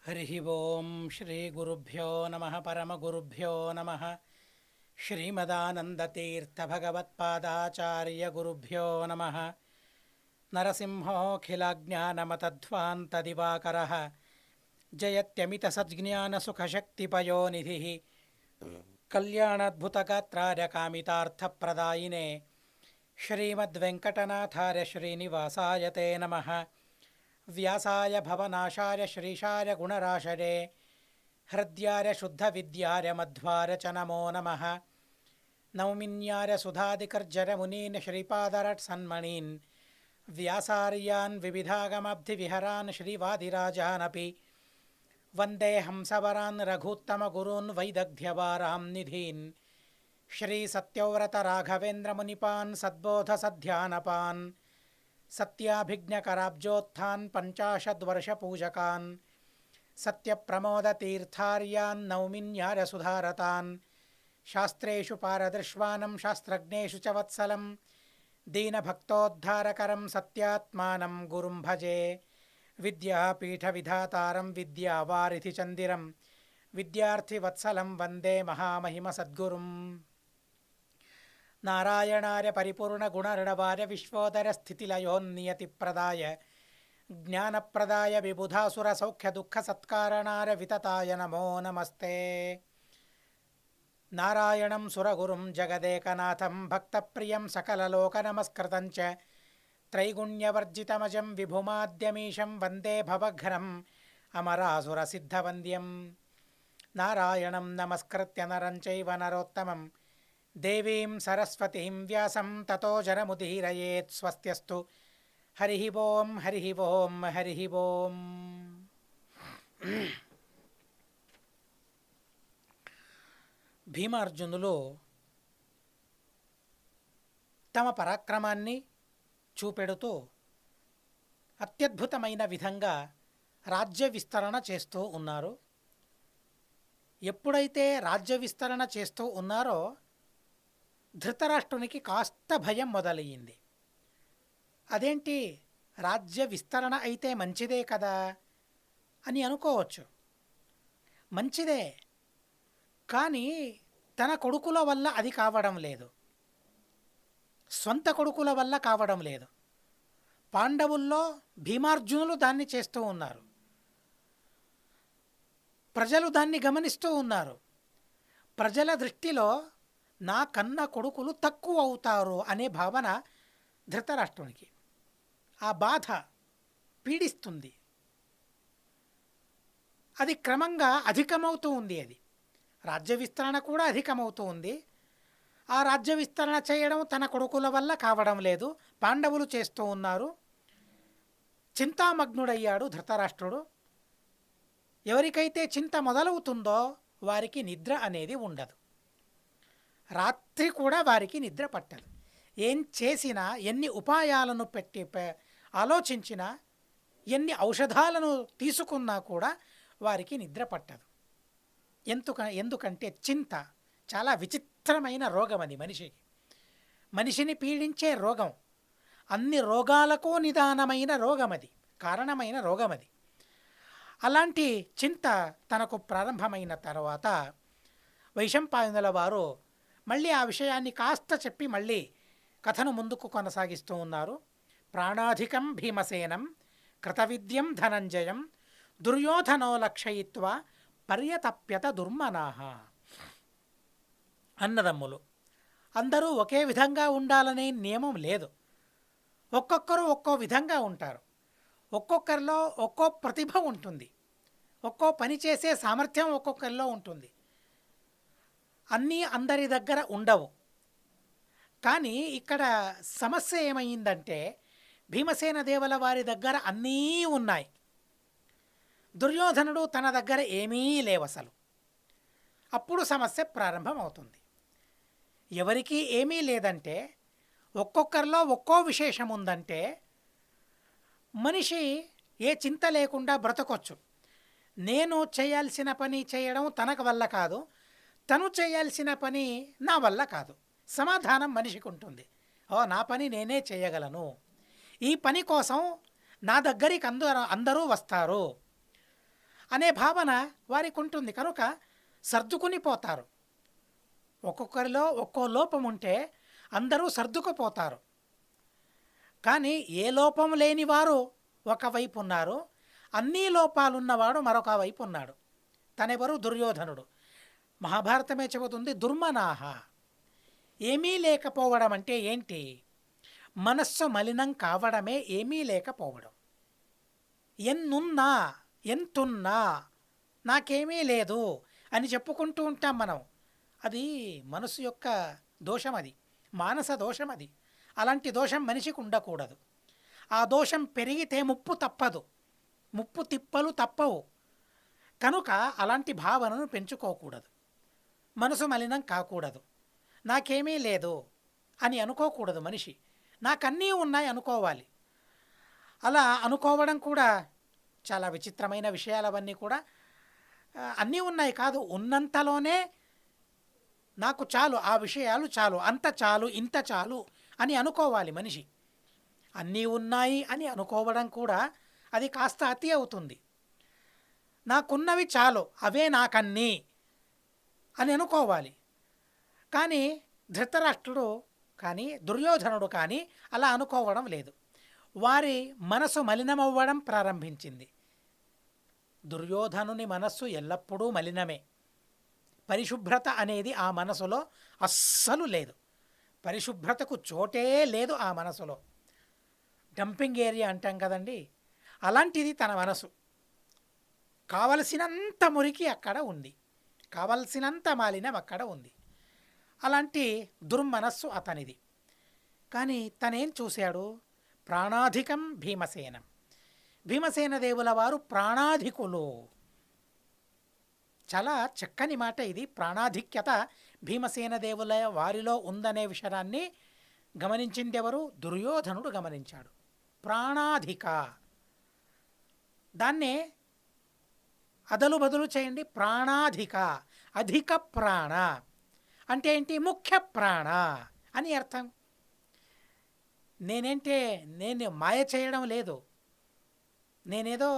हरिः ओं श्रीगुरुभ्यो नमः परमगुरुभ्यो नमः श्रीमदानन्दतीर्थभगवत्पादाचार्यगुरुभ्यो नमः नरसिंहोऽखिलज्ञानमतध्वान्तदिवाकरः जयत्यमितसज्ज्ञानसुखशक्तिपयोनिधिः कल्याणाद्भुतगात्रार्य कामितार्थप्रदायिने श्रीमद्वेङ्कटनाथार्य श्रीनिवासाय ते नमः। व्यासाय भवनाशाय श्रीशाय गुणराशरे हृद्याय शुद्धविद्याय मध्वाय च नमो नमः। नौमिन्याय सुधादिकर्जरमुनीन् श्रीपादरट्सन्मणीन् व्यासार्यान् विविधागमब्धिविहरान् श्रीवादिराजानपि वन्दे हंसवरान् रघूत्तमगुरून् वैदग्ध्यवारां निधीन् श्रीसत्यव्रतराघवेन्द्रमुनिपान् सद्बोधसध्यानपान् सत्याभिज्ञकराब्जोत्थान् पञ्चाशद्वर्षपूजकान् सत्यप्रमोदतीर्थार्यान् नौमिन्यार्यसुधारतान् शास्त्रेषु पारदृश्वानं शास्त्रज्ञेषु च वत्सलं दीनभक्तोद्धारकरं सत्यात्मानं गुरुं भजे। विद्यापीठविधातारं विद्यावारिधिचन्दिरं विद्यार्थिवत्सलं वन्दे महामहिमसद्गुरुम्। नारायणार्य परिपूर्णगुणर्णवार्य विश्वोदरस्थितिलयोन्नियतिप्रदाय ज्ञानप्रदाय विबुधासुरसौख्यदुःखसत्कारणार्य वितताय नमो नमस्ते। नारायणं सुरगुरुं जगदेकनाथं भक्तप्रियं सकललोकनमस्कृतं च त्रैगुण्यवर्जितमजं विभुमाद्यमीशं वन्दे भवघ्नम् अमरासुरसिद्धवन्द्यं। नारायणं नमस्कृत्य नरं चैव नरोत्तमं देवीं सरस्वतीं व्यासं ततो जनमुदीरयेत्। स्वस्त्यस्तु हरिः ओं हरिः ओं हरिः ओं। భీమార్జునులు తమ పరాక్రమాన్ని చూపెడుతూ అత్యద్భుతమైన విధంగా రాజ్య విస్తరణ చేస్తూ ఉన్నారు. ఎప్పుడైతే రాజ్య విస్తరణ చేస్తూ ఉన్నారో ధృతరాష్ట్రునికి కాస్త భయం మొదలయ్యింది. అదేంటి, రాజ్య విస్తరణ అయితే మంచిదే కదా అని అనుకోవచ్చు. మంచిదే, కానీ తన కొడుకుల వల్ల అది కావడం లేదు, స్వంత కొడుకుల వల్ల కావడం లేదు. పాండవుల్లో భీమార్జునులు దాన్ని చేస్తూ ఉన్నారు, ప్రజలు దాన్ని గమనిస్తూ ఉన్నారు. ప్రజల దృష్టిలో నా కన్న కొడుకులు తక్కువ అవుతారు అనే భావన ధృతరాష్ట్రునికి. ఆ బాధ పీడిస్తుంది, అది క్రమంగా అధికమవుతూ ఉంది. అది రాజ్య విస్తరణ కూడా అధికమవుతూ ఉంది. ఆ రాజ్య విస్తరణ చేయడం తన కొడుకుల వల్ల కావడం లేదు, పాండవులు చేస్తూ ఉన్నారు. చింతామగ్నుడయ్యాడు ధృతరాష్ట్రుడు. ఎవరికైతే చింత మొదలవుతుందో వారికి నిద్ర అనేది ఉండదు. రాత్రి కూడా వారికి నిద్ర పట్టదు. ఏం చేసినా, ఎన్ని ఉపాయాలను పెట్టి ఆలోచించినా, ఎన్ని ఔషధాలను తీసుకున్నా కూడా వారికి నిద్ర పట్టదు. ఎందుకంటే చింత చాలా విచిత్రమైన రోగం. అది మనిషిని పీడించే రోగం. అన్ని రోగాలకు నిదానమైన రోగం అది, కారణమైన రోగం అది. అలాంటి చింత తనకు ప్రారంభమైన తర్వాత వైశంపాయనుల వారు మళ్ళీ ఆ విషయాన్ని కాస్త చెప్పి మళ్ళీ కథను ముందుకు కొనసాగిస్తూ ఉన్నారు. ప్రాణాధికం భీమసేనం కృతవిద్యం ధనంజయం దుర్యోధనో లక్షయిత్వా పర్యతప్యత దుర్మనాః. అన్నదమ్ములు అందరూ ఒకే విధంగా ఉండాలనే నియమం లేదు. ఒక్కొక్కరు ఒక్కో విధంగా ఉంటారు. ఒక్కొక్కరిలో ఒక్కో ప్రతిభ ఉంటుంది, ఒక్కో పని చేసే సామర్థ్యం ఒక్కొక్కరిలో ఉంటుంది. అన్నీ అందరి దగ్గర ఉండవు. కానీ ఇక్కడ సమస్య ఏమైందంటే భీమసేన దేవుల వారి దగ్గర అన్నీ ఉన్నాయి, దుర్యోధనుడు తన దగ్గర ఏమీ లేవు అసలు. అప్పుడు సమస్య ప్రారంభమవుతుంది. ఎవరికీ ఏమీ లేదంటే, ఒక్కొక్కరిలో ఒక్కో విశేషం ఉందంటే మనిషి ఏ చింత లేకుండా బ్రతకొచ్చు. నేను చేయాల్సిన పని చేయడం తనకు వల్ల కాదు, తను చేయాల్సిన పని నా వల్ల కాదు. సమాధానం మనిషికి ఉంటుంది. నా పని నేనే చేయగలను, ఈ పని కోసం నా దగ్గరికి అందరూ వస్తారు. అనే భావన వారికి ఉంటుంది కనుక సర్దుకుని పోతారు. ఒక్కొక్కరిలో ఒక్కో లోపం ఉంటే అందరూ సర్దుకుపోతారు. కానీ ఏ లోపం లేని వారు ఒకవైపు ఉన్నారు, అన్ని లోపాలున్నవాడు మరొక వైపు ఉన్నాడు. తనెవరు? దుర్యోధనుడు. మహాభారతమే చెబుతుంది దుర్మనాహ. ఏమీ లేకపోవడం అంటే ఏంటి? మనస్సు మలినం కావడమే ఏమీ లేకపోవడం. ఎన్నున్నా ఎంతున్నా నాకేమీ లేదు అని చెప్పుకుంటూ ఉంటాం మనం. అది మనసు యొక్క దోషం, అది మానస దోషం. అది అలాంటి దోషం మనిషికి ఉండకూడదు. ఆ దోషం పెరిగితే ముప్పు తప్పదు, ముప్పు తిప్పలు తప్పవు. కనుక అలాంటి భావనను పెంచుకోకూడదు. మనసు మలినం కాకూడదు. నాకేమీ లేదు అని అనుకోకూడదు మనిషి. నాకన్నీ ఉన్నాయి అనుకోవాలి. అలా అనుకోవడం కూడా చాలా విచిత్రమైన విషయాలు. అవన్నీ కూడా అన్నీ ఉన్నాయి కాదు, ఉన్నంతలోనే నాకు చాలు, ఆ విషయాలు చాలు, అంత చాలు, ఇంత చాలు అని అనుకోవాలి మనిషి. అన్నీ ఉన్నాయి అని అనుకోవడం కూడా అది కాస్త అతి అవుతుంది. నాకున్నవి చాలు, అవే నాకన్నీ అని అనుకోవాలి. కానీ ధృతరాష్ట్రుడు కానీ దుర్యోధనుడు కానీ అలా అనుకోవడం లేదు. వారి మనసు మలినమవ్వడం ప్రారంభించింది. దుర్యోధనుని మనస్సు ఎల్లప్పుడూ మలినమే. పరిశుభ్రత అనేది ఆ మనసులో అస్సలు లేదు. పరిశుభ్రతకు చోటే లేదు ఆ మనసులో. డంపింగ్ ఏరియా అంటాం కదండి, అలాంటిది తన మనసు. కావలసినంత మురికి అక్కడ ఉంది, కావలసినంత మాలిన్యం అక్కడ ఉంది. అలాంటి దుర్మనస్సు అతనిది. కానీ తనేం చూశాడు? ప్రాణాధికం భీమసేనం. భీమసేన దేవుల వారు ప్రాణాధికులు. చాలా చక్కని మాట ఇది. ప్రాణాధిక్యత భీమసేన దేవుల వారిలో ఉందనే విషయాన్ని గమనించిందెవరు? దుర్యోధనుడు గమనించాడు. ప్రాణాధిక, దాన్నే అదలు బదులు చేయండి. ప్రాణాధిక, అధిక ప్రాణ అంటే ఏంటి? ముఖ్య ప్రాణ అని అర్థం. నేను మాయ చేయడం లేదు, నేనేదో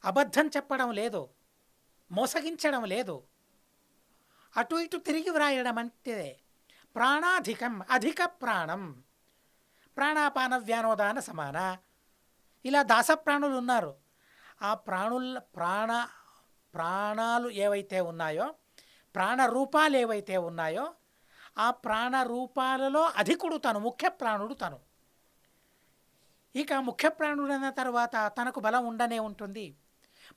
అబద్ధం చెప్పడం లేదు, మోసగించడం లేదు, అటు ఇటు తిరిగి వ్రాయడం అంటే ప్రాణాధికం, అధిక ప్రాణం. ప్రాణాపాన వ్యానోదాన సమాన. ఇలా దాసప్రాణులు ఉన్నారు. ఆ ప్రాణాలు ఏవైతే ఉన్నాయో, ప్రాణరూపాలు ఏవైతే ఉన్నాయో, ఆ ప్రాణరూపాలలో అధికుడు తను, ముఖ్య ప్రాణుడు తను. ఇక ముఖ్య ప్రాణుడైన తర్వాత తనకు బలం ఉండనే ఉంటుంది.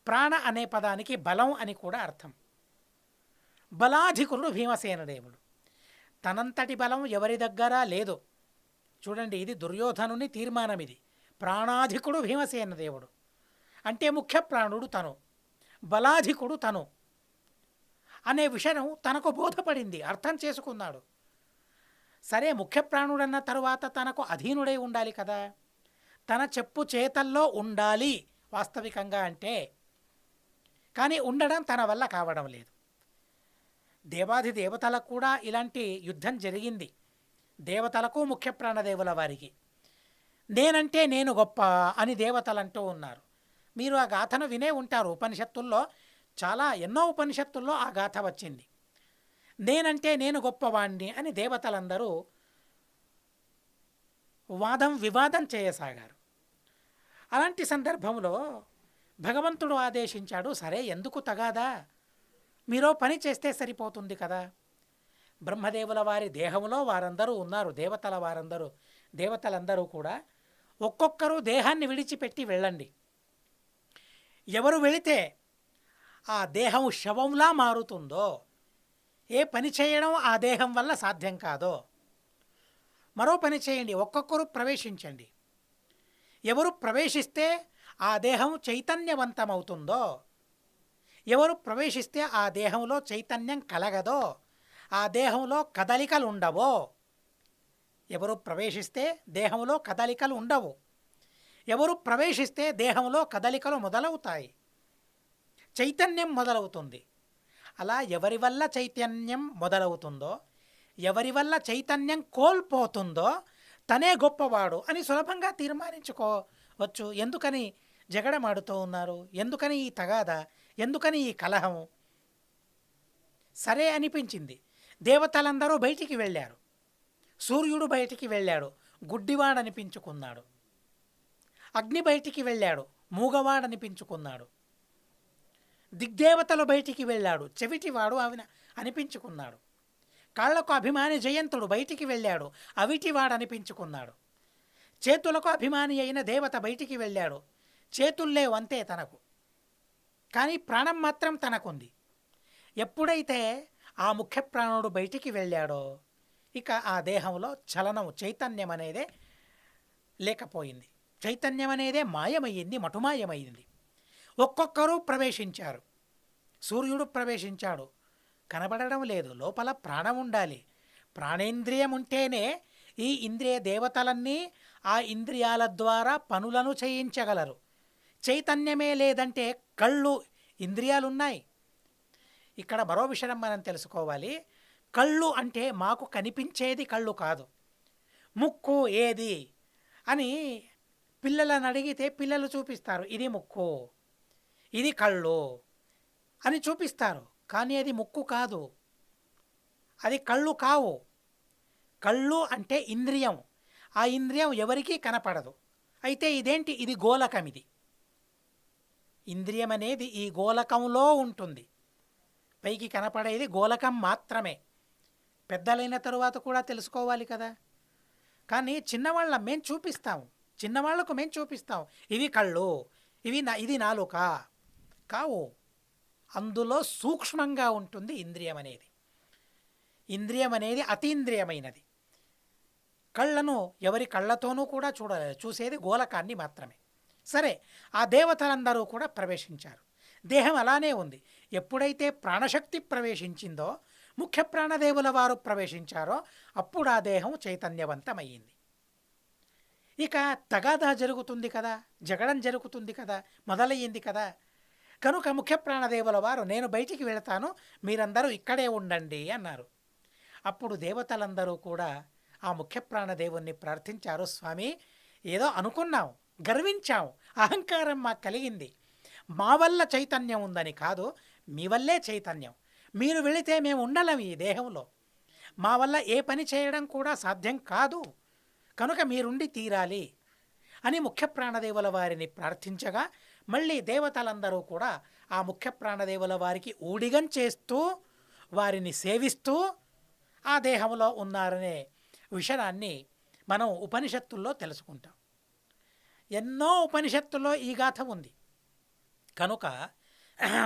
ప్రాణ అనే పదానికి బలం అని కూడా అర్థం. బలాధికుడు భీమసేనదేవుడు. తనంతటి బలం ఎవరి దగ్గర లేదు. చూడండి, ఇది దుర్యోధనుని తీర్మానం. ఇది ప్రాణాధికుడు భీమసేనదేవుడు అంటే ముఖ్య ప్రాణుడు తను, బలాధికుడు తను అనే విషయం తనకు బోధపడింది, అర్థం చేసుకున్నాడు. సరే, ముఖ్య ప్రాణుడన్న తరువాత తనకు అధీనుడై ఉండాలి కదా, తన చెప్పు చేతల్లో ఉండాలి వాస్తవికంగా అంటే. కానీ ఉండడం తన వల్ల కావడం లేదు. దేవాది దేవతలకు కూడా ఇలాంటి యుద్ధం జరిగింది. దేవతలకు ముఖ్య ప్రాణదేవుల వారికి నేనంటే నేను గొప్ప అని దేవతలు అంటూ ఉన్నారు. మీరు ఆ గాథను వినే ఉంటారు. ఉపనిషత్తుల్లో ఎన్నో ఉపనిషత్తుల్లో ఆ గాథ వచ్చింది. నేనంటే నేను గొప్పవాణ్ణి అని దేవతలందరూ వివాదం చేయసాగారు. అలాంటి సందర్భంలో భగవంతుడు ఆదేశించాడు, సరే ఎందుకు తగాదా, మీరో పని చేస్తే సరిపోతుంది కదా. బ్రహ్మదేవుల వారి దేహంలో వారందరూ ఉన్నారు, దేవతలందరూ కూడా ఒక్కొక్కరు దేహాన్ని విడిచిపెట్టి వెళ్ళండి. ఎవరు వెళితే ఆ దేహం శవంలా మారుతుందో, ఏ పని చేయడం ఆ దేహం వల్ల సాధ్యం కాదో, మరో పని చేయండి, ఒక్కొక్కరు ప్రవేశించండి. ఎవరు ప్రవేశిస్తే ఆ దేహం చైతన్యవంతమవుతుందో, ఎవరు ప్రవేశిస్తే ఆ దేహంలో చైతన్యం కలగదో, ఆ దేహంలో కదలికలు ఉండవో, ఎవరు ప్రవేశిస్తే దేహంలో కదలికలు ఉండవు, ఎవరు ప్రవేశిస్తే దేహంలో కదలికలు మొదలవుతాయి, చైతన్యం మొదలవుతుంది. అలా ఎవరి వల్ల చైతన్యం మొదలవుతుందో, ఎవరి వల్ల చైతన్యం కోల్పోతుందో తనే గొప్పవాడు అని సులభంగా తీర్మానించుకోవచ్చు. ఎందుకని జగడమాడుతూ ఉన్నారు? ఎందుకని ఈ తగాదా? ఎందుకని ఈ కలహం? సరే అనిపించింది. దేవతలందరూ బయటికి వెళ్ళారు. సూర్యుడు బయటికి వెళ్ళాడు, గుడ్డివాడనిపించుకున్నాడు. అగ్ని బయటికి వెళ్ళాడు, మూగవాడనిపించుకున్నాడు. దిగ్దేవతలు బయటికి వెళ్ళాడు, చెవిటివాడు అనిపించుకున్నాడు. కాళ్లకు అభిమాని జయంతుడు బయటికి వెళ్ళాడు, అవిటివాడనిపించుకున్నాడు. చేతులకు అభిమాని అయిన దేవత బయటికి వెళ్ళాడు, చేతుల్లేవు అంతే తనకు, కానీ ప్రాణం మాత్రం తనకుంది. ఎప్పుడైతే ఆ ముఖ్య ప్రాణుడు బయటికి వెళ్ళాడో ఇక ఆ దేహంలో చలనం, చైతన్యం అనేదే లేకపోయింది. చైతన్యం అనేదే మాయమయ్యింది, మటుమాయమైంది. ఒక్కొక్కరు ప్రవేశించారు. సూర్యుడు ప్రవేశించాడు, కనబడడం లేదు. లోపల ప్రాణం ఉండాలి. ప్రాణేంద్రియం ఉంటేనే ఈ ఇంద్రియ దేవతలన్నీ ఆ ఇంద్రియాల ద్వారా పనులను చేయించగలరు. చైతన్యమే లేదంటే కళ్ళు, ఇంద్రియాలున్నాయి. ఇక్కడ మరో విషయం మనం తెలుసుకోవాలి. కళ్ళు అంటే మాకు కనిపించేది కళ్ళు కాదు. ముక్కు ఏది అని పిల్లలను అడిగితే పిల్లలు చూపిస్తారు, ఇది ముక్కు, ఇది కళ్ళు అని చూపిస్తారు. కానీ అది ముక్కు కాదు, అది కళ్ళు కావు. కళ్ళు అంటే ఇంద్రియం. ఆ ఇంద్రియం ఎవరికీ కనపడదు. అయితే ఇదేంటి? ఇది గోలకం. ఇది ఇంద్రియం అనేది ఈ గోలకంలో ఉంటుంది. పైకి కనపడేది గోలకం మాత్రమే. పెద్దలైన తరువాత కూడా తెలుసుకోవాలి కదా. కానీ మేము చూపిస్తాం, చిన్నవాళ్లకు మేము చూపిస్తాం, ఇవి కళ్ళు, ఇది నాలుక కావు. అందులో సూక్ష్మంగా ఉంటుంది ఇంద్రియం అనేది. ఇంద్రియం అనేది అతీంద్రియమైనది. కళ్ళను ఎవరి కళ్ళతోనూ కూడా చూడలేదు, చూసేది గోలకాన్ని మాత్రమే. సరే, ఆ దేవతలందరూ కూడా ప్రవేశించారు. దేహం అలానే ఉంది. ఎప్పుడైతే ప్రాణశక్తి ప్రవేశించిందో, ముఖ్య ప్రాణదేవుల వారు ప్రవేశించారో అప్పుడు ఆ దేహం చైతన్యవంతమయ్యింది. ఇక తగాదా జరుగుతుంది కదా, జగడం జరుగుతుంది కదా, మొదలయ్యింది కదా. కనుక ముఖ్య ప్రాణదేవుల వారు నేను బయటికి వెళతాను, మీరందరూ ఇక్కడే ఉండండి అన్నారు. అప్పుడు దేవతలందరూ కూడా ఆ ముఖ్య ప్రాణదేవుణ్ణి ప్రార్థించారు. స్వామి, ఏదో అనుకున్నాం, గర్వించాం, అహంకారం మాకు కలిగింది. మా వల్ల చైతన్యం ఉందని కాదు, మీ వల్లే చైతన్యం. మీరు వెళితే మేము ఉండలేం ఈ దేహంలో. మా వల్ల ఏ పని చేయడం కూడా సాధ్యం కాదు. కనుక మీరుండి తీరాలి అని ముఖ్య ప్రాణదేవుల వారిని ప్రార్థించగా మళ్ళీ దేవతలందరూ కూడా ఆ ముఖ్య ప్రాణదేవుల వారికి ఊడిగం చేస్తూ వారిని సేవిస్తూ ఆ దేహంలో ఉన్నారనే విషయాన్ని మనం ఉపనిషత్తుల్లో తెలుసుకుంటాం. ఎన్నో ఉపనిషత్తుల్లో ఈ గాథ ఉంది. కనుక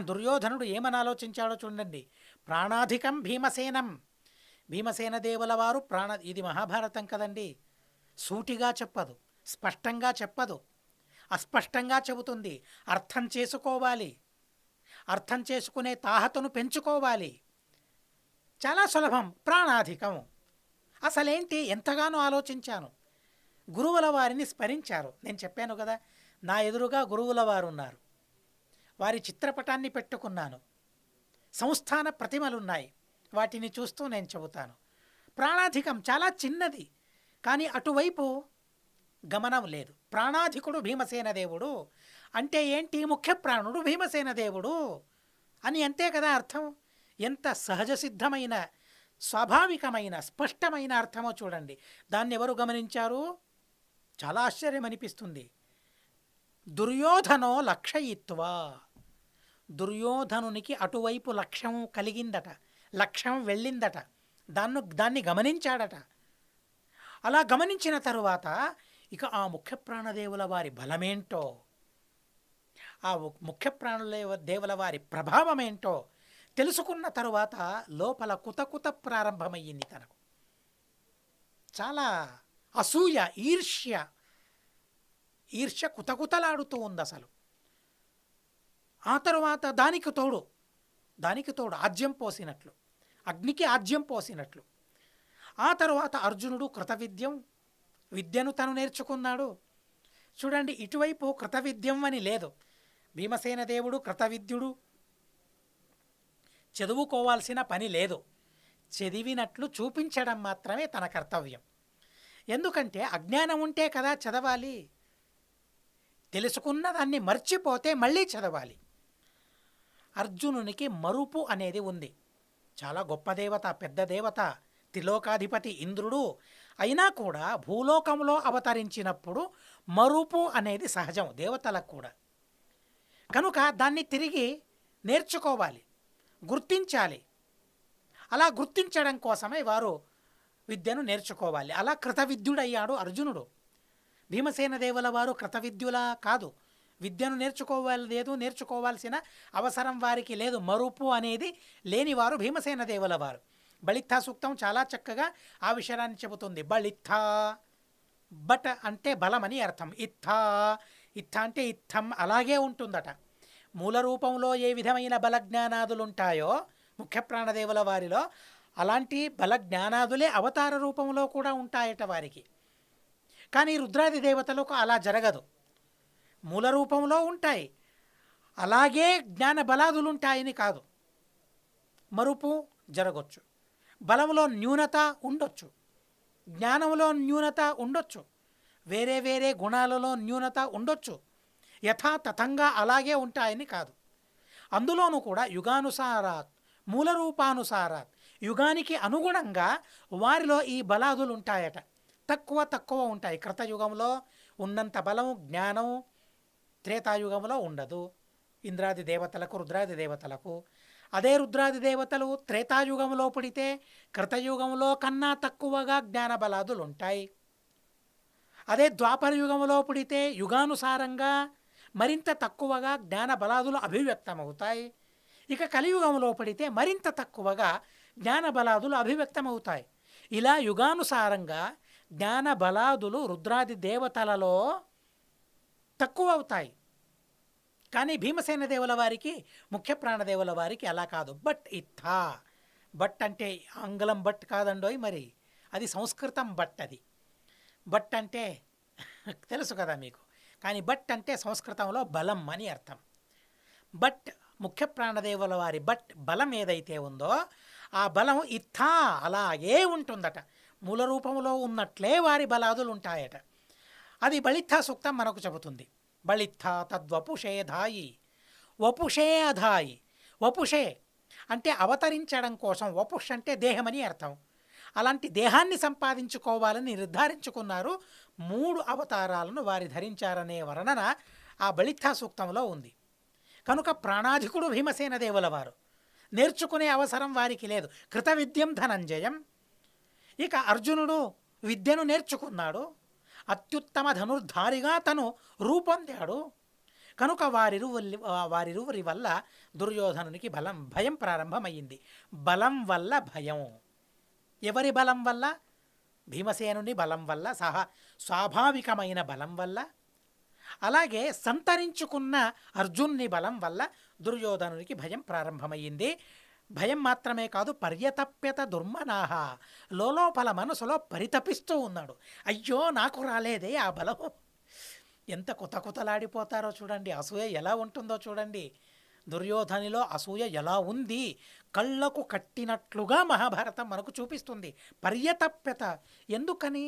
దుర్యోధనుడు ఏమని ఆలోచించాడో చూడండి. ప్రాణాధికం భీమసేనం. భీమసేన దేవుల వారు ఇది మహాభారతం కదండి. సూటిగా చెప్పదు, స్పష్టంగా చెప్పదు, అస్పష్టంగా చెబుతుంది. అర్థం చేసుకోవాలి, అర్థం చేసుకునే తాహతను పెంచుకోవాలి. చాలా సులభం. ప్రాణాధికం అసలేంటి? ఎంతగానో ఆలోచించాను. గురువుల వారిని స్మరించారు. నేను చెప్పాను కదా, నా ఎదురుగా గురువుల వారు ఉన్నారు. వారి చిత్రపటాన్ని పెట్టుకున్నాను. సంస్థాన ప్రతిమలున్నాయి, వాటిని చూస్తూ నేను చెబుతాను. ప్రాణాధికం చాలా చిన్నది, కానీ అటువైపు గమనం లేదు. ప్రాణాధికుడు భీమసేన దేవుడు అంటే ఏంటి? ముఖ్య ప్రాణుడు భీమసేన దేవుడు అని, అంతే కదా అర్థం. ఎంత సహజ సిద్ధమైన, స్వాభావికమైన, స్పష్టమైన అర్థమో చూడండి. దాన్ని ఎవరు గమనించారు? చాలా ఆశ్చర్యం అనిపిస్తుంది. దుర్యోధనో లక్షయిత్వా. దుర్యోధనునికి అటువైపు లక్ష్యం కలిగిందట, లక్ష్యం వెళ్ళిందట. దాన్ని గమనించాడట. అలా గమనించిన తరువాత ఇక ఆ ముఖ్య ప్రాణదేవుల వారి బలమేంటో, ఆ ముఖ్య దేవుల వారి ప్రభావమేంటో తెలుసుకున్న తరువాత లోపల కుతకుత ప్రారంభమయ్యింది తనకు. చాలా అసూయ, ఈర్ష్య కుతకుతలాడుతూ ఉంది అసలు. ఆ తరువాత దానికి తోడు ఆజ్యం పోసినట్లు, అగ్నికి ఆజ్యం పోసినట్లు. ఆ తరువాత అర్జునుడు విద్యను తను నేర్చుకున్నాడు. చూడండి, ఇటువైపు కృతవిద్యం అని లేదు. భీమసేన దేవుడు కృతవిద్యుడు, చదువుకోవాల్సిన పని లేదు. చదివినట్లు చూపించడం మాత్రమే తన కర్తవ్యం. ఎందుకంటే అజ్ఞానం ఉంటే కదా చదవాలి. తెలుసుకున్న దాన్ని మర్చిపోతే మళ్ళీ చదవాలి. అర్జునునికి మరుపు అనేది ఉంది. చాలా గొప్ప దేవత, పెద్ద దేవత, త్రిలోకాధిపతి ఇంద్రుడు అయినా కూడా భూలోకంలో అవతరించినప్పుడు మరుపు అనేది సహజం దేవతలకు కూడా. కనుక దాన్ని తిరిగి నేర్చుకోవాలి, గుర్తించాలి. అలా గుర్తించడం కోసమే వారు విద్యను నేర్చుకోవాలి. అలా కృతవిద్యుడయ్యాడు అర్జునుడు. భీమసేన దేవుల వారు కృతవిద్యులా కాదు, విద్యను నేర్చుకోవాల్సిన అవసరం వారికి లేదు. మరుపు అనేది లేనివారు భీమసేన దేవుల వారు. బళిత్థ సూక్తం చాలా చక్కగా ఆ విషయాన్ని చెబుతుంది. బళిత్థ, బట్ అంటే బలమని అర్థం, ఇత్థ అంటే ఇత్థం అలాగే ఉంటుందట. మూల రూపంలో ఏ విధమైన బలజ్ఞానాదులుంటాయో ముఖ్య ప్రాణదేవుల వారిలో, అలాంటి బలజ్ఞానాదులే అవతార రూపంలో కూడా ఉంటాయట వారికి. కానీ రుద్రాది దేవతలకు అలా జరగదు. మూల రూపంలో ఉంటాయి, అలాగే జ్ఞాన బలాదులుంటాయని కాదు. మరుపు జరగవచ్చు, బలంలో న్యూనత ఉండొచ్చు, జ్ఞానంలో న్యూనత ఉండొచ్చు, వేరే వేరే గుణాలలో న్యూనత ఉండొచ్చు. యథాతథంగా అలాగే ఉంటాయని కాదు. అందులోనూ కూడా యుగానుసారాత్, మూల రూపానుసారాత్, యుగానికి అనుగుణంగా వారిలో ఈ బలాదులు ఉంటాయట. తక్కువ ఉంటాయి. కృతయుగంలో ఉన్నంత బలం, జ్ఞానం త్రేతాయుగంలో ఉండదు ఇంద్రాది దేవతలకు, రుద్రాది దేవతలకు. అదే రుద్రాది దేవతలు త్రేతాయుగంలో పుడితే కృతయుగంలో కన్నా తక్కువగా జ్ఞాన బలాదులు ఉంటాయి. అదే ద్వాపర యుగంలో పుడితే యుగానుసారంగా మరింత తక్కువగా జ్ఞాన బలాదులు అభివ్యక్తమవుతాయి. ఇక కలియుగంలో పడితే మరింత తక్కువగా జ్ఞాన బలాదులు అభివ్యక్తమవుతాయి. ఇలా యుగానుసారంగా జ్ఞాన బలాదులు రుద్రాది దేవతలలో తక్కువ అవుతాయి. కానీ భీమసేన దేవుల వారికి, ముఖ్య ప్రాణదేవుల వారికి అలా కాదు. బట్ ఇత్థా, బట్ అంటే ఆంగ్లం బట్ కాదండోయ్, మరి అది సంస్కృతం బట్. అది బట్ అంటే తెలుసు కదా మీకు. కానీ బట్ అంటే సంస్కృతంలో బలం అని అర్థం. బట్ ముఖ్య ప్రాణదేవుల వారి బట్ బలం ఏదైతే ఉందో ఆ బలం ఇత్థా అలాగే ఉంటుందట. మూల రూపంలో ఉన్నట్లే వారి బలాదులు ఉంటాయట. అది బళిత్థ సూక్తం మనకు చెబుతుంది. బళిత్థ తద్వపుషే ధాయి, వపుషే అధాయి. వపుషే అంటే అవతరించడం కోసం, వపుష్ అంటే దేహమని అర్థం. అలాంటి దేహాన్ని సంపాదించుకోవాలని నిర్ధారించుకున్నారు. 3 అవతారాలను వారి ధరించారనే వర్ణన ఆ బళిత్థ సూక్తంలో ఉంది. కనుక ప్రాణాధికుడు భీమసేన దేవుల వారు. నేర్చుకునే అవసరం వారికి లేదు. కృత విద్యం ధనంజయం. ఇక అర్జునుడు విద్యను నేర్చుకున్నాడు, అత్యుత్తమ ధనుర్ధారిగా తను రూపొందాడు. కనుక వారిరువురి వల్ల దుర్యోధనునికి భయం ప్రారంభమైంది. బలం వల్ల భయం. ఎవరి బలం వల్ల? భీమసేనుని బలం వల్ల, స్వాభావికమైన బలం వల్ల. అలాగే సంతరించుకున్న అర్జునుని బలం వల్ల దుర్యోధనునికి భయం ప్రారంభమయ్యింది. భయం మాత్రమే కాదు, పర్యతప్యత దుర్మనాహ. లోపల మనసులో పరితపిస్తూ ఉన్నాడు. అయ్యో నాకు రాలేదే ఆ బలం. ఎంత కుతకుతలాడిపోతారో చూడండి. అసూయ ఎలా ఉంటుందో చూడండి. దుర్యోధనిలో అసూయ ఎలా ఉంది, కళ్ళకు కట్టినట్లుగా మహాభారతం మనకు చూపిస్తుంది. పర్యతప్యత ఎందుకని?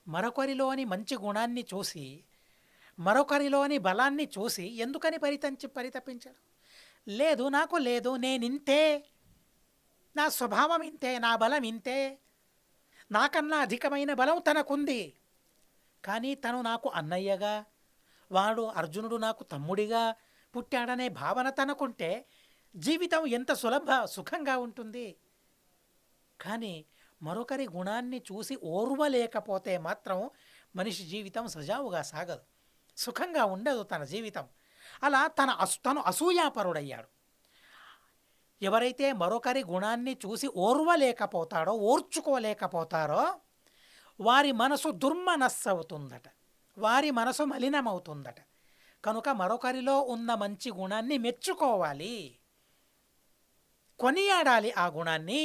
మరొకరిలోని మంచి గుణాన్ని చూసి, మరొకరిలోని బలాన్ని చూసి ఎందుకని పరితపించడం? లేదు, నాకు లేదు, నేనింతే, నా స్వభావం ఇంతే, నా బలం ఇంతే, నాకన్నా అధికమైన బలం తనకుంది. కానీ తను నాకు అన్నయ్యగా, వాడు అర్జునుడు నాకు తమ్ముడిగా పుట్టాడనే భావన తనకుంటే జీవితం ఎంత సుఖంగా ఉంటుంది. కానీ మరొకరి గుణాన్ని చూసి ఓర్వలేకపోతే మాత్రం మనిషి జీవితం సజావుగా సాగదు, సుఖంగా ఉండదు తన జీవితం. అలా తను అసూయాపరుడయ్యాడు. ఎవరైతే మరొకరి గుణాన్ని చూసి ఓర్చుకోలేకపోతారో వారి మనసు దుర్మనస్సు అవుతుందట, వారి మనసు మలినమవుతుందట. కనుక మరొకరిలో ఉన్న మంచి గుణాన్ని మెచ్చుకోవాలి, కొనియాడాలి. ఆ గుణాన్ని,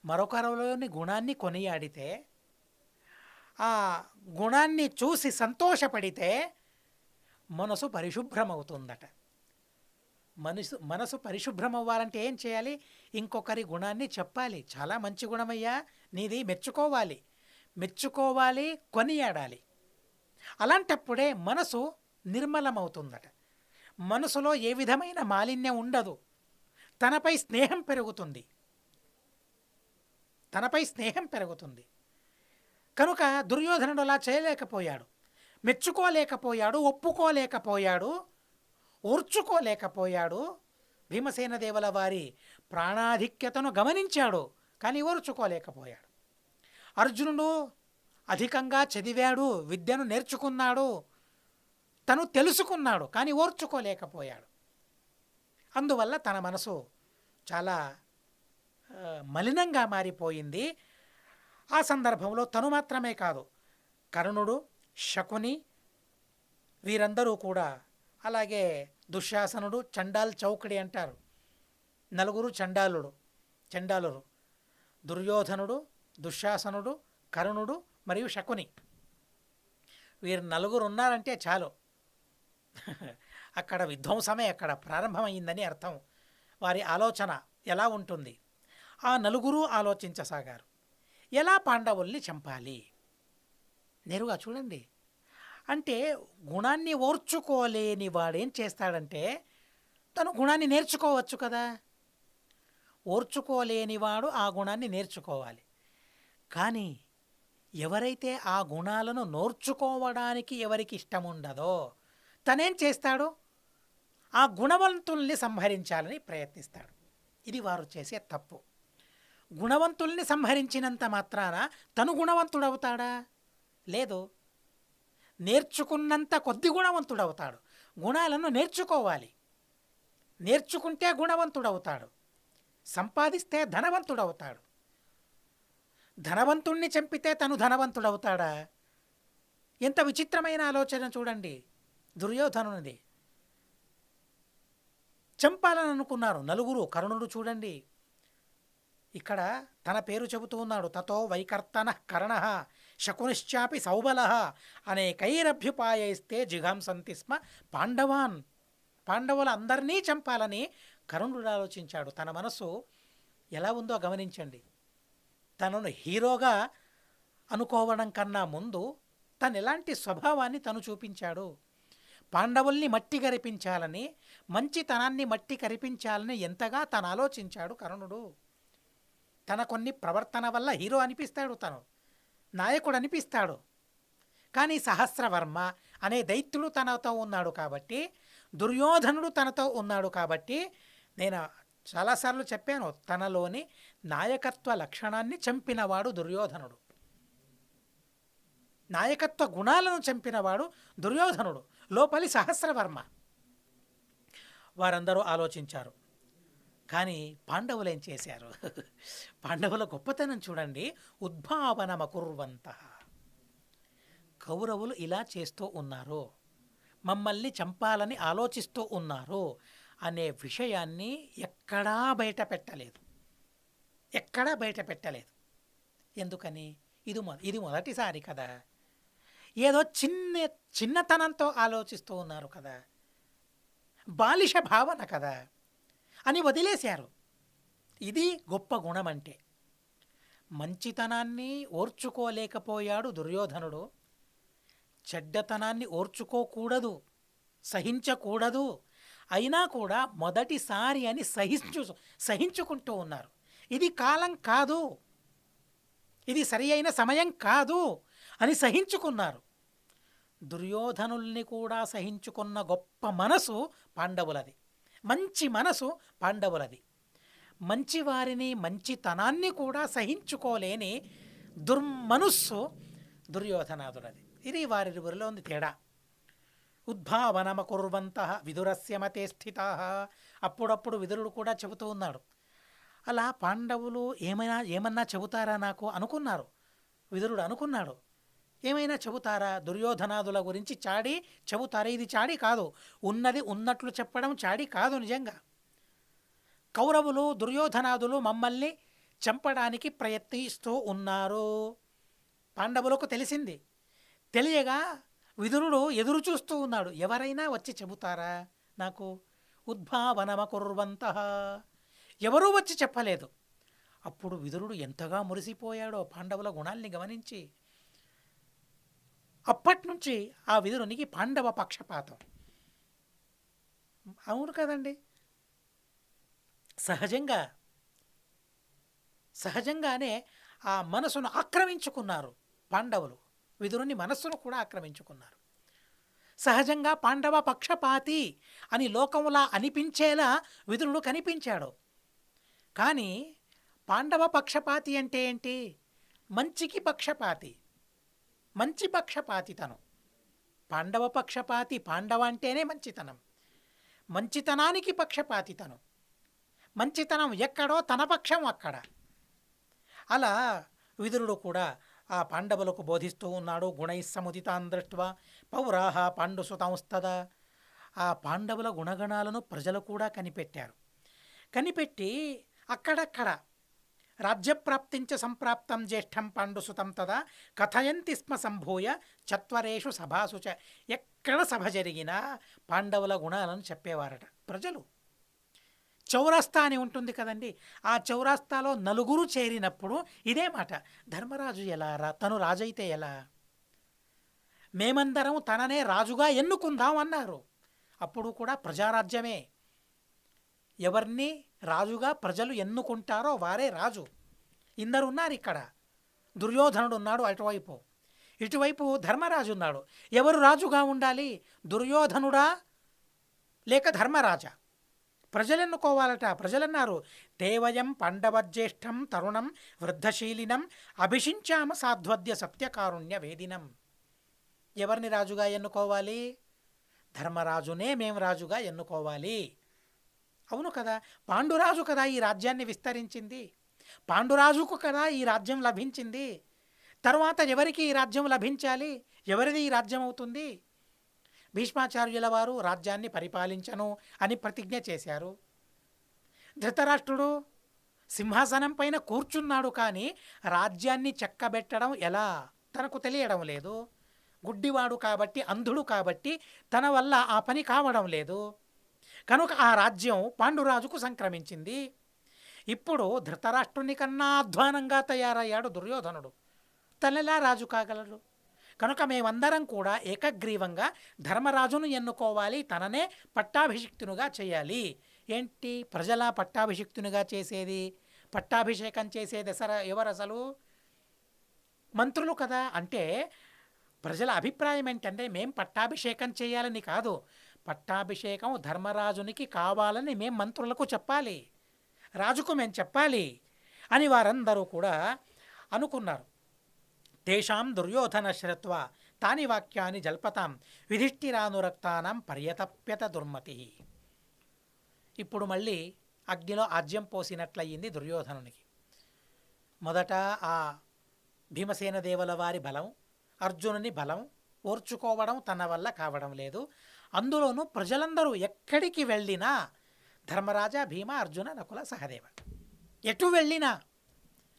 మరొకరిలోని గుణాన్ని కొనియాడితే, ఆ గుణాన్ని చూసి సంతోషపడితే మనసు పరిశుభ్రమవుతుందట. మనసు పరిశుభ్రం అవ్వాలంటే ఏం చేయాలి? ఇంకొకరి గుణాన్ని చెప్పాలి. చాలా మంచి గుణమయ్యా నీది, మెచ్చుకోవాలి, కొనియాడాలి. అలాంటప్పుడే మనసు నిర్మలమవుతుందట. మనసులో ఏ విధమైన మాలిన్యం ఉండదు. తనపై స్నేహం పెరుగుతుంది. తనపై స్నేహం పెరుగుతుంది. కనుక దుర్యోధనుడు అలా చేయలేకపోయాడు, మెచ్చుకోలేకపోయాడు, ఒప్పుకోలేకపోయాడు, ఓర్చుకోలేకపోయాడు. భీమసేన దేవుల వారి ప్రాణాధిక్యతను గమనించాడు, కానీ ఓర్చుకోలేకపోయాడు. అర్జునుడు అధికంగా చదివాడు, విద్యను నేర్చుకున్నాడు, తను తెలుసుకున్నాడు, కానీ ఓర్చుకోలేకపోయాడు. అందువల్ల తన మనసు చాలా మలినంగా మారిపోయింది. ఆ సందర్భంలో తను మాత్రమే కాదు, కర్ణుడు, శకుని వీరందరూ కూడా, అలాగే దుశ్శాసనుడు, చండాల్ చౌకడి అంటారు, నలుగురు చండాలురు, దుర్యోధనుడు, దుశ్శాసనుడు, కర్ణుడు మరియు శకుని, వీరు నలుగురు ఉన్నారంటే చాలు, అక్కడ విధ్వంసమే అక్కడ ప్రారంభమైందని అర్థం. వారి ఆలోచన ఎలా ఉంటుంది? ఆ నలుగురు ఆలోచించసాగారు, ఎలా పాండవుల్ని చంపాలి. నేరుగా చూడండి, అంటే గుణాన్ని ఓర్చుకోలేని వాడేం చేస్తాడంటే తను గుణాన్ని నేర్చుకోవచ్చు కదా. ఓర్చుకోలేనివాడు ఆ గుణాన్ని నేర్చుకోవాలి. కానీ ఎవరైతే ఆ గుణాలను నోర్చుకోవడానికి ఎవరికి ఇష్టం ఉండదో తనేం చేస్తాడు? ఆ గుణవంతుల్ని సంహరించాలని ప్రయత్నిస్తాడు. ఇది వారు చేసే తప్పు. గుణవంతుల్ని సంహరించినంత మాత్రాన తను గుణవంతుడవుతాడా? లేదు. నేర్చుకున్నంత కొద్ది గుణవంతుడవుతాడు. గుణాలను నేర్చుకోవాలి. నేర్చుకుంటే గుణవంతుడవుతాడు. సంపాదిస్తే ధనవంతుడవుతాడు. ధనవంతుణ్ణి చంపితే తను ధనవంతుడవుతాడా? ఎంత విచిత్రమైన ఆలోచన చూడండి దుర్యోధనునిది. చంపాలని అనుకున్నారు నలుగురు. కర్ణుడు చూడండి, ఇక్కడ తన పేరు చెబుతూ ఉన్నాడు. తతో వైకర్తన కర్ణః శకునిశ్చాపి సౌబలః అనేకైరభ్యుపాయైస్తే జిఘాంసంతి స్మ పాండవాన్. పాండవులందరినీ చంపాలని కర్ణుడు ఆలోచించాడు. తన మనసు ఎలా ఉందో గమనించండి. తనను హీరోగా అనుకోవడం కన్నా ముందు తను ఎలాంటి స్వభావాన్ని తను చూపించాడు. పాండవుల్ని మట్టి కరిపించాలని, మంచితనాన్ని మట్టి కరిపించాలని ఎంతగా తను ఆలోచించాడు కర్ణుడు. తన కొన్ని ప్రవర్తన వల్ల హీరో అనిపిస్తాడు, తను నాయకుడు అనిపిస్తాడు. కానీ సహస్రవర్మ అనే దైత్యుడు తనతో ఉన్నాడు కాబట్టి, దుర్యోధనుడు తనతో ఉన్నాడు కాబట్టి, నేను చాలాసార్లు చెప్పాను, తనలోని నాయకత్వ లక్షణాన్ని చంపినవాడు దుర్యోధనుడు. నాయకత్వ గుణాలను చంపినవాడు దుర్యోధనుడు, లోపలి సహస్రవర్మ. వారందరూ ఆలోచించారు. కానీ పాండవులు ఏం చేశారు? పాండవుల గొప్పతనం చూడండి. ఉద్భావనమకుర్వంతః. కౌరవులు ఇలా చేస్తూ ఉన్నారు, మమ్మల్ని చంపాలని ఆలోచిస్తూ ఉన్నారు అనే విషయాన్ని ఎక్కడా బయట పెట్టలేదు. ఎక్కడా బయట పెట్టలేదు. ఎందుకని? ఇది మొదటిసారి కదా. ఏదో చిన్నతనంతో ఆలోచిస్తూ ఉన్నారు కదా, బాలిష భావన కదా అని వదిలేశారు. ఇది గొప్ప గుణం అంటే. మంచితనాన్ని ఓర్చుకోలేకపోయాడు దుర్యోధనుడు. చెడ్డతనాన్ని ఓర్చుకోకూడదు, సహించకూడదు. అయినా కూడా మొదటిసారి అని సహించుకుంటూ ఉన్నారు. ఇది కాలం కాదు, ఇది సరి అయిన సమయం కాదు అని సహించుకున్నారు. దుర్యోధనుల్ని కూడా సహించుకున్న గొప్ప మనసు పాండవులది. మంచి మనసు పాండవులది. మంచివారిని, మంచితనాన్ని కూడా సహించుకోలేని దుర్మనస్సు దుర్యోధనాదులది. ఇది వారిరువురిలో ఉంది తేడా. ఉద్భావనమకుర్వంతః విదురస్య మతే స్థితాః. అప్పుడప్పుడు విదురుడు కూడా చెబుతూ ఉన్నాడు. అలా పాండవులు ఏమన్నా చెబుతారా నాకు అనుకున్నారు. విదురుడు అనుకున్నాడు, ఏమైనా చెబుతారా దుర్యోధనాదుల గురించి చాడి చెబుతారా? ఇది చాడి కాదు, ఉన్నది ఉన్నట్లు చెప్పడం చాడి కాదు. నిజంగా కౌరవులు, దుర్యోధనాదులు మమ్మల్ని చంపడానికి ప్రయత్నిస్తూ ఉన్నారు. పాండవులకు తెలిసింది. తెలియగా విదురుడు ఎదురు చూస్తూ ఉన్నాడు, ఎవరైనా వచ్చి చెబుతారా నాకు? ఉద్భావనమకుర్వంతః. ఎవరూ వచ్చి చెప్పలేదు. అప్పుడు విదురుడు ఎంతగా మురిసిపోయాడో పాండవుల గుణాల్ని గమనించి. అప్పటి నుంచి ఆ విదురునికి పాండవ పక్షపాతం. అవును కదండి. సహజంగా సహజంగానే ఆ మనసును ఆక్రమించుకున్నారు పాండవులు. విదురుని మనస్సును కూడా ఆక్రమించుకున్నారు. సహజంగా పాండవ పక్షపాతి అని లోకంలా అనిపించేలా విదురుడు కనిపించాడు. కానీ పాండవ పక్షపాతి అంటే ఏంటి? మంచికి పక్షపాతి, మంచి పక్షపాతితనం. పాండవ పక్షపాతి, పాండవ అంటేనే మంచితనం. మంచితనానికి పక్షపాతితనం. మంచితనం ఎక్కడో తన పక్షం అక్కడ. అలా విదురుడు కూడా ఆ పాండవులకు బోధిస్తూ ఉన్నాడు. గుణై సముదితాన్ దృష్ట్వా పౌరాహ పాండుసుతాంస్తదా. ఆ పాండవుల గుణగణాలను ప్రజలు కూడా కనిపెట్టారు. కనిపెట్టి అక్కడక్కడ రాజ్యప్రాప్తించ సంప్రాప్తం జ్యేష్ఠం పాండుసుతం తదా కథయంతి స్మ సంభూయ చత్వరేషు సభాసు చ. ఎక్కడ సభ జరిగినా పాండవుల గుణాలను చెప్పేవారట ప్రజలు. చౌరస్తా అని ఉంటుంది కదండి, ఆ చౌరస్తాలో నలుగురు చేరినప్పుడు ఇదే మాట, ధర్మరాజు ఎలా రా, తను రాజైతే ఎలా, మేమందరం తననే రాజుగా ఎన్నుకుందాం అన్నారు. అప్పుడు కూడా ప్రజారాజ్యమే. ఎవరిని రాజుగా ప్రజలు ఎన్నుకుంటారో వారే రాజు. ఇందరున్నారు ఇక్కడ. దుర్యోధనుడు ఉన్నాడు అటువైపు, ఇటువైపు ధర్మరాజు ఉన్నాడు. ఎవరు రాజుగా ఉండాలి? దుర్యోధనుడా లేక ధర్మరాజా? ప్రజలు ఎన్నుకోవాలట. ప్రజలన్నారు, తేవయం పాండవజ్యేష్ఠం తరుణం వృద్ధశీలినం అభిషించామ సాధ్వద్య సత్యకారుణ్య వేదినం. ఎవరిని రాజుగా ఎన్నుకోవాలి? ధర్మరాజునే మేము రాజుగా ఎన్నుకోవాలి. అవును కదా, పాండురాజు కదా ఈ రాజ్యాన్ని విస్తరించింది, పాండురాజుకు కదా ఈ రాజ్యం లభించింది. తరువాత ఎవరికి ఈ రాజ్యం లభించాలి? ఎవరిది ఈ రాజ్యం అవుతుంది? భీష్మాచార్యుల వారు రాజ్యాన్ని పరిపాలించను అని ప్రతిజ్ఞ చేశారు. ధృతరాష్ట్రుడు సింహాసనం పైన కూర్చున్నాడు, కానీ రాజ్యాన్ని చెక్కబెట్టడం ఎలా తనకు తెలియడం లేదు. గుడ్డివాడు కాబట్టి, అంధుడు కాబట్టి తన వల్ల ఆ పని కావడం లేదు. కనుక ఆ రాజ్యం పాండురాజుకు సంక్రమించింది. ఇప్పుడు ధృతరాష్ట్రుని కన్నా అధ్వానంగా తయారయ్యాడు దుర్యోధనుడు. తనెలా రాజు కాగలడు? కనుక మేమందరం కూడా ఏకగ్రీవంగా ధర్మరాజును ఎన్నుకోవాలి, తననే పట్టాభిషిక్తునిగా చేయాలి. ఏంటి ప్రజల పట్టాభిషిక్తునిగా చేసేది? పట్టాభిషేకం చేసేది ఎవరు అసలు? మంత్రులు కదా. అంటే ప్రజల అభిప్రాయం ఏంటంటే మేం పట్టాభిషేకం చేయాలని కాదు, పట్టాభిషేకం ధర్మరాజునికి కావాలని మేం మంత్రులకు చెప్పాలి, రాజుకు మేం చెప్పాలి అని వారందరూ కూడా అనుకున్నారు. తేషాం దుర్యోధన శ్రత్వ తాని వాక్యాన్ని జల్పతాం విధిష్ఠిరానురక్తానం పర్యతప్యత దుర్మతి. ఇప్పుడు మళ్ళీ అగ్నిలో ఆజ్యం పోసినట్లయింది దుర్యోధనునికి. మొదట ఆ భీమసేన దేవుల వారి బలం, అర్జునుని బలం ఓర్చుకోవడం తన వల్ల కావడం లేదు. అందులోనూ ప్రజలందరూ ఎక్కడికి వెళ్ళినా ధర్మరాజా, భీమ, అర్జున, నకుల, సహదేవ ఎటు వెళ్ళినా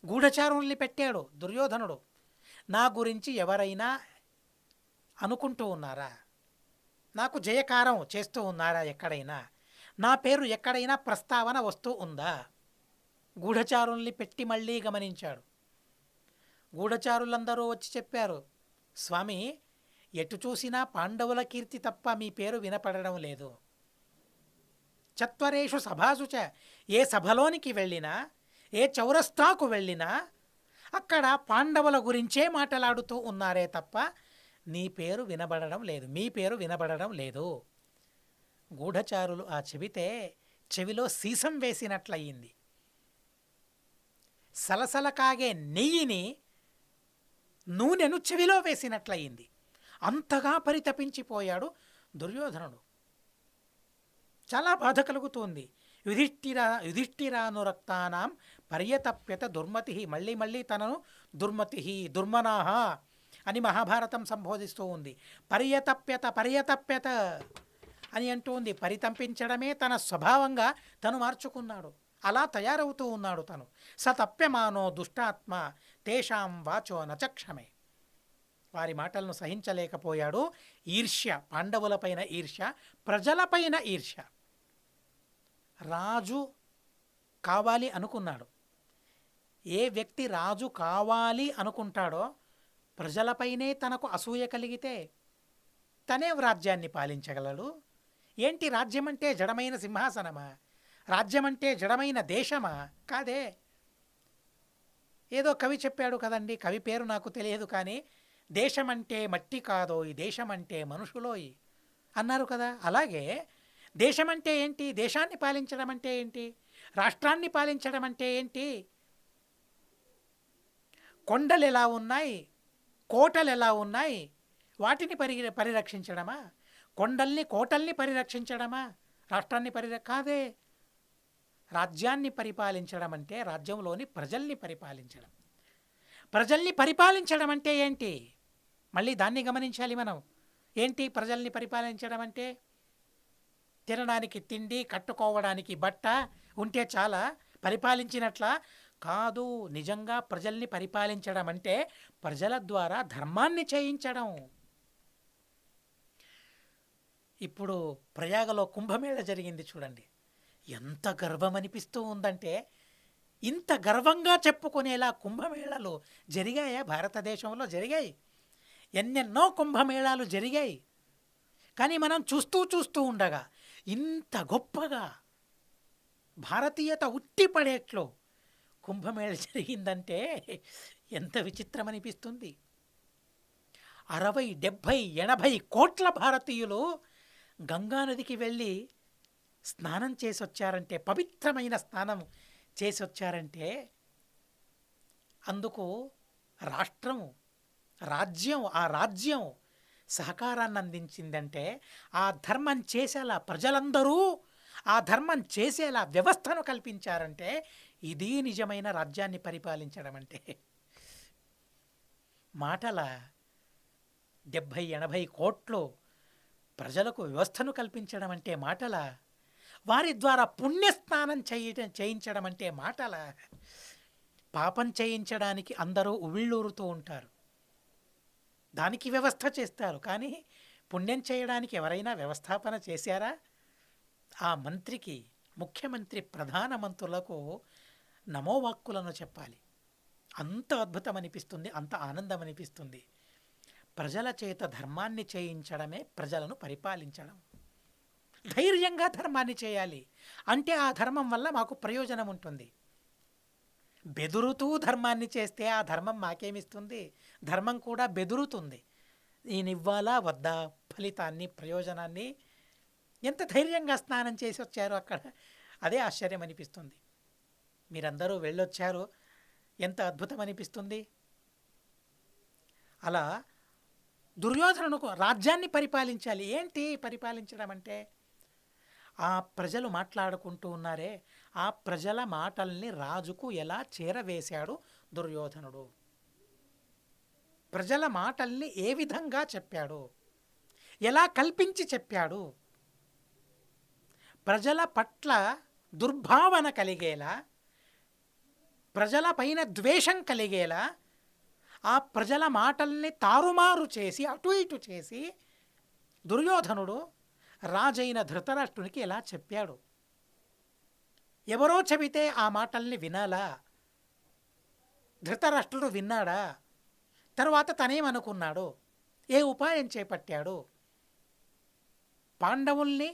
గూఢచారుల్ని పెట్టాడు దుర్యోధనుడు. నా గురించి ఎవరైనా అనుకుంటూ ఉన్నారా? నాకు జయకారం చేస్తూ ఉన్నారా? ఎక్కడైనా నా పేరు ఎక్కడైనా ప్రస్తావన వస్తూ ఉందా? గూఢచారుల్ని పెట్టి మళ్ళీ గమనించాడు. గూఢచారులందరూ వచ్చి చెప్పారు, స్వామి ఎటు చూసినా పాండవుల కీర్తి తప్ప మీ పేరు వినపడడం లేదు. చత్వరేషు సభాసుచ, ఏ సభలోనికి వెళ్ళినా, ఏ చౌరస్తాకు వెళ్ళినా అక్కడ పాండవుల గురించే మాట్లాడుతూ ఉన్నారే తప్ప నీ పేరు వినబడడం లేదు, మీ పేరు వినబడడం లేదు. గూఢచారులు ఆ చెబితే చెవిలో సీసం వేసినట్లయింది. సలసల కాగే నెయ్యిని నూనెను చెవిలో వేసినట్లయింది. అంతగా పరితపించిపోయాడు దుర్యోధనుడు. చాలా బాధ కలుగుతోంది. యుధిష్ఠిరానురక్తానాం పర్యతప్యత దుర్మతి. మళ్ళీ మళ్ళీ తనను దుర్మతి, దుర్మనాహ అని మహాభారతం సంబోధిస్తూ ఉంది. పర్యతప్యత అని అంటూ ఉంది. పరితంపించడమే తన స్వభావంగా తను మార్చుకున్నాడు. అలా తయారవుతూ ఉన్నాడు తను. సతప్యమానో దుష్టాత్మ తేషాం వాచో నచక్షమే. వారి మాటలను సహించలేకపోయాడు. ఈర్ష్య, పాండవులపైన ఈర్ష్య, ప్రజలపైన ఈర్ష్య. రాజు కావాలి అనుకున్నాడు. ఏ వ్యక్తి రాజు కావాలి అనుకుంటాడో ప్రజలపైనే తనకు అసూయ కలిగితే తనే రాజ్యాన్ని పాలించగలడు. ఏంటి రాజ్యం అంటే జడమైన సింహాసనమా? రాజ్యం అంటే జడమైన దేశమా? కాదే. ఏదో కవి చెప్పాడు కదండి, కవి పేరు నాకు తెలియదు కానీ, దేశమంటే మట్టి కాదోయ్, దేశమంటే మనుషులోయ్ అన్నారు కదా. అలాగే దేశమంటే ఏంటి? దేశాన్ని పాలించడం అంటే ఏంటి? రాష్ట్రాన్ని పాలించడం అంటే ఏంటి? కొండలు ఎలా ఉన్నాయి, కోటలు ఎలా ఉన్నాయి, వాటిని పరిరక్షించడమా? కొండల్ని కోటల్ని పరిరక్షించడమా? రాష్ట్రాన్ని కాదే. రాజ్యాన్ని పరిపాలించడం అంటే రాజ్యంలోని ప్రజల్ని పరిపాలించడం. ప్రజల్ని పరిపాలించడం అంటే ఏంటి? మళ్ళీ దాన్ని గమనించాలి మనం. ఏంటి ప్రజల్ని పరిపాలించడం అంటే? తినడానికి తిండి, కట్టుకోవడానికి బట్ట ఉంటే చాలా పరిపాలించినట్లా కాదు. నిజంగా ప్రజల్ని పరిపాలించడం అంటే ప్రజల ద్వారా ధర్మాన్ని చేయించడం. ఇప్పుడు ప్రయాగలో కుంభమేళ జరిగింది చూడండి. ఎంత గర్వం అనిపిస్తూ ఉందంటే, ఇంత గర్వంగా చెప్పుకునేలా కుంభమేళాలు జరిగాయా? భారతదేశంలో జరిగాయి, ఎన్నెన్నో కుంభమేళాలు జరిగాయి. కానీ మనం చూస్తూ ఉండగా ఇంత గొప్పగా భారతీయత ఉట్టిపడేట్లో కుంభమేళ జరిగిందంటే ఎంత విచిత్రం అనిపిస్తుంది. 60, 70, 80 కోట్ల భారతీయులు గంగానదికి వెళ్ళి స్నానం చేసొచ్చారంటే, పవిత్రమైన స్నానం చేసొచ్చారంటే, అందుకు రాష్ట్రం, ఆ రాజ్యం సహకారాన్ని అందించిందంటే, ఆ ధర్మం చేసేలా ప్రజలందరూ ఆ ధర్మం చేసేలా వ్యవస్థను కల్పించారంటే, ఇది నిజమైన రాజ్యాన్ని పరిపాలించడం అంటే. మాటల 70, 80 కోట్లు ప్రజలకు వ్యవస్థను కల్పించడం అంటే మాటల, వారి ద్వారా పుణ్యస్నానం చేయించడం అంటే మాటల. పాపం చేయించడానికి అందరూ ఉవ్విళ్ళూరుతూ ఉంటారు, దానికి వ్యవస్థ చేస్తారు. కానీ పుణ్యం చేయడానికి ఎవరైనా వ్యవస్థాపన చేశారా? ఆ మంత్రికి, ముఖ్యమంత్రి, ప్రధానమంత్రులకు నమోవాక్కులను చెప్పాలి. అంత అద్భుతం అనిపిస్తుంది, అంత ఆనందం అనిపిస్తుంది. ప్రజల చేత ధర్మాన్ని చేయించడమే ప్రజలను పరిపాలించడం. ధైర్యంగా ధర్మాన్ని చేయాలి అంటే ఆ ధర్మం వల్ల మాకు ప్రయోజనం ఉంటుంది. బెదురుతూ ధర్మాన్ని చేస్తే ఆ ధర్మం మాకేమిస్తుంది? ధర్మం కూడా బెదురుతుంది. ఈయనివ్వాలా వద్దా ఫలితాన్ని, ప్రయోజనాన్ని. ఎంత ధైర్యంగా స్నానం చేసి వచ్చారు అక్కడ, అదే ఆశ్చర్యం అనిపిస్తుంది. మీరందరూ వెళ్ళొచ్చారు, ఎంత అద్భుతం అనిపిస్తుంది. అలా దుర్యోధనుకు రాజ్యాన్ని పరిపాలించాలి. ఏంటి పరిపాలించడం అంటే? ఆ ప్రజలు మాట్లాడుకుంటూ ఉన్నారే, ఆ ప్రజల మాటల్ని రాజుకు ఎలా చేరవేశాడు దుర్యోధనుడు, ప్రజల మాటల్ని ఏ విధంగా చెప్పాడు, ఎలా కల్పించి చెప్పాడు, ప్రజల పట్ల దుర్భావన కలిగేలా, ప్రజల పైన ద్వేషం కలిగేలా, ఆ ప్రజల మాటల్ని తారుమారు చేసి అటు ఇటు చేసి దుర్యోధనుడు రాజైన ధృతరాష్ట్రునికి ఎలా చెప్పాడు. ఎవరో చెబితే ఆ మాటల్ని వినాలా? ధృతరాష్ట్రుడు విన్నాడా? తరువాత తనేమనుకున్నాడు? ఏ ఉపాయం చేపట్టాడు? పాండవుల్ని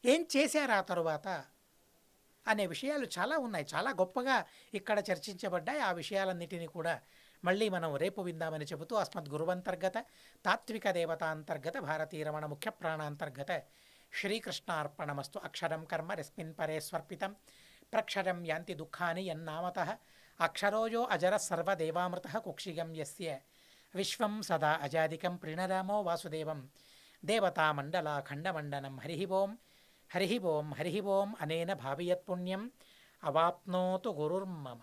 ఏం చేశారు ఆ తరువాత అనే విషయాలు చాలా ఉన్నాయి, చాలా గొప్పగా ఇక్కడ చర్చించబడ్డాయి. ఆ విషయాలన్నిటినీ కూడా మళ్ళీ మనం రేపు విందామని చెబుతూ, అస్మద్ గురువంతర్గత తాత్విక దేవతాంతర్గత భారతీరమణ ముఖ్య ప్రాణాంతర్గత శ్రీకృష్ణార్పణమస్తు. అక్షరం కర్మ రస్మిన్ పరే స్వర్పితం ప్రక్షరం యాంతి దుఃఖాని యన్నామతః అక్షరోజో అజర సర్వదేవామృతః కుక్షిగం యస్య విశ్వం సదా అజాదికం ప్రణరామో వాసుదేవం దేవతామండలాఖండమండనం. హరి ఓం అనేన భావయత్పుణ్యం అవాప్నోతు గురుర్మమ.